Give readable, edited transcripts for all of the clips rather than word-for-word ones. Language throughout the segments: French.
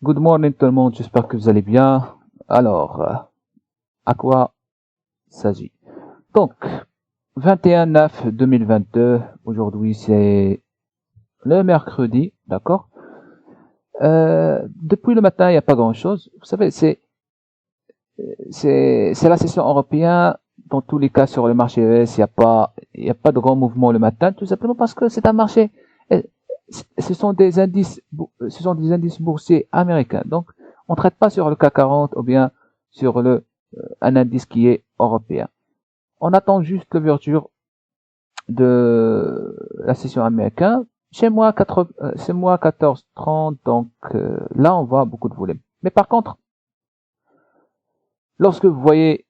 Good morning tout le monde, j'espère que vous allez bien. Alors, à quoi s'agit? Donc, 21/9/2022, aujourd'hui c'est le mercredi, d'accord? Depuis le matin, il n'y a pas grand-chose. Vous savez, c'est la session européenne. Dans tous les cas, sur le marché US, il y a pas de grand mouvement le matin, tout simplement parce que c'est un marché. Ce sont des indices boursiers américains. Donc, on traite pas sur le CAC 40 ou bien sur un indice qui est européen. On attend juste l'ouverture de la session américaine. Chez moi, c'est moi 14h30, donc là, on voit beaucoup de volume. Mais par contre, lorsque vous voyez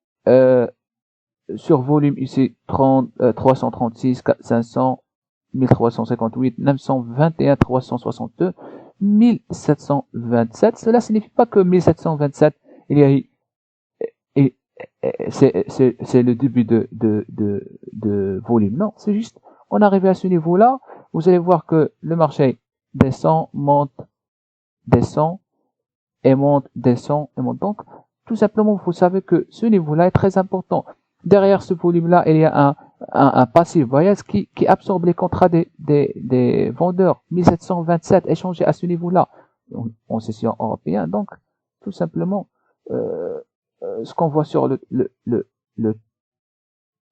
sur volume ici 336, 500, 1358, 921, 362, 1727. Cela signifie pas que 1727, il y a c'est le début de volume. Non, c'est juste, on arrive à ce niveau-là, vous allez voir que le marché descend, monte, descend, et monte, descend, et monte. Donc, tout simplement, vous savez que ce niveau-là est très important. Derrière ce volume-là, il y a un passif voyage qui absorbe les contrats des vendeurs. 1727 échangés à ce niveau-là en session européenne. Donc, tout simplement, ce qu'on voit sur le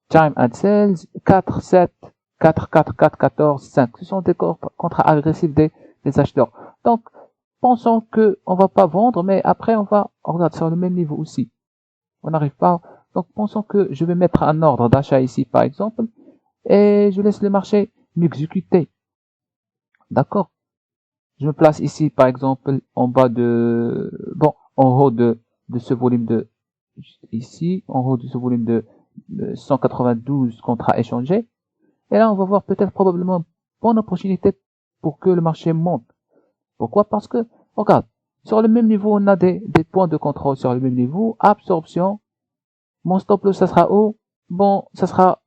time and sales, 4, 7, 4, 4, 4, 14, 5. Ce sont des contrats agressifs des acheteurs. Donc, pensons que on va pas vendre, mais après on regarde sur le même niveau aussi. On n'arrive pas. Donc, pensons que je vais mettre un ordre d'achat ici, par exemple, et je laisse le marché m'exécuter. D'accord? Je me place ici, par exemple, en bas en haut de ce volume ici, en haut de ce volume de 192 contrats échangés. Et là, on va voir peut-être probablement une bonne opportunité pour que le marché monte. Pourquoi? Parce que, regarde, sur le même niveau, on a des points de contrôle sur le même niveau, absorption. Mon stop loss, ça sera où? Bon, ça sera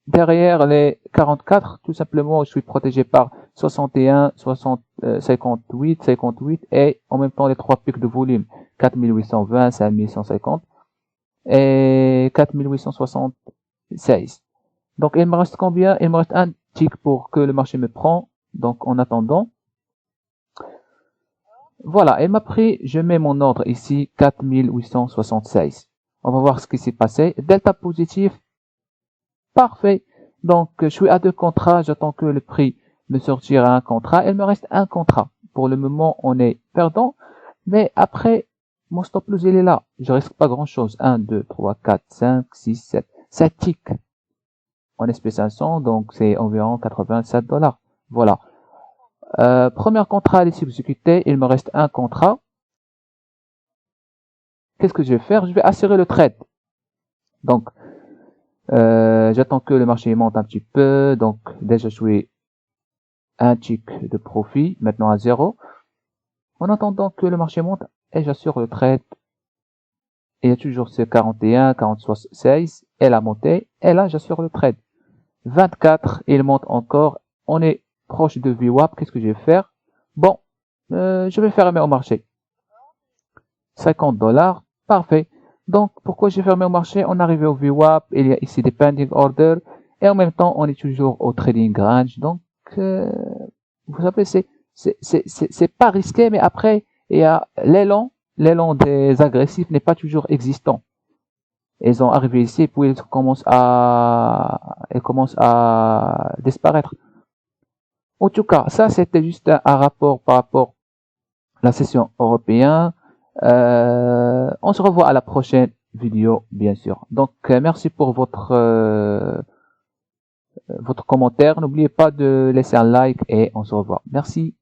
derrière les 44. Tout simplement, je suis protégé par 61, 60, 58, 58 et en même temps les trois pics de volume. 4820, 5150 et 4876. Donc, il me reste combien? Il me reste un tick pour que le marché me prend. Donc, en attendant, voilà, il m'a pris, je mets mon ordre ici, 4876. On va voir ce qui s'est passé. Delta positif, parfait. Donc, je suis à 2 contrats, j'attends que le prix me sortira un contrat. Il me reste un contrat. Pour le moment, on est perdant. Mais après, mon stop loss, il est là. Je risque pas grand chose. 1, 2, 3, 4, 5, 6, 7. 7 ticks en SP500, donc c'est environ 87 $. Voilà. Premier contrat à exécuté, il me reste un contrat. Qu'est-ce que je vais faire? Je vais assurer le trade. Donc, j'attends que le marché monte un petit peu. Donc, déjà, je suis un tick de profit, maintenant à 0. En attendant que le marché monte, et j'assure le trade. Il y a toujours ce 41, 46, et la montée, et là, j'assure le trade. 24, il monte encore. On est proche de VWAP. Qu'est-ce que je vais faire? Bon, je vais fermer au marché. 50 $. Parfait. Donc, pourquoi j'ai fermé au marché? On est arrivé au VWAP. Il y a ici des pending orders. Et en même temps, on est toujours au trading range. Donc, vous savez, c'est pas risqué, mais après, il y a l'élan des agressifs n'est pas toujours existant. Ils ont arrivé ici et puis ils commencent à disparaître. En tout cas, ça c'était juste un rapport par rapport à la session européenne. On se revoit à la prochaine vidéo, bien sûr. Donc, merci pour votre commentaire. N'oubliez pas de laisser un like et on se revoit. Merci.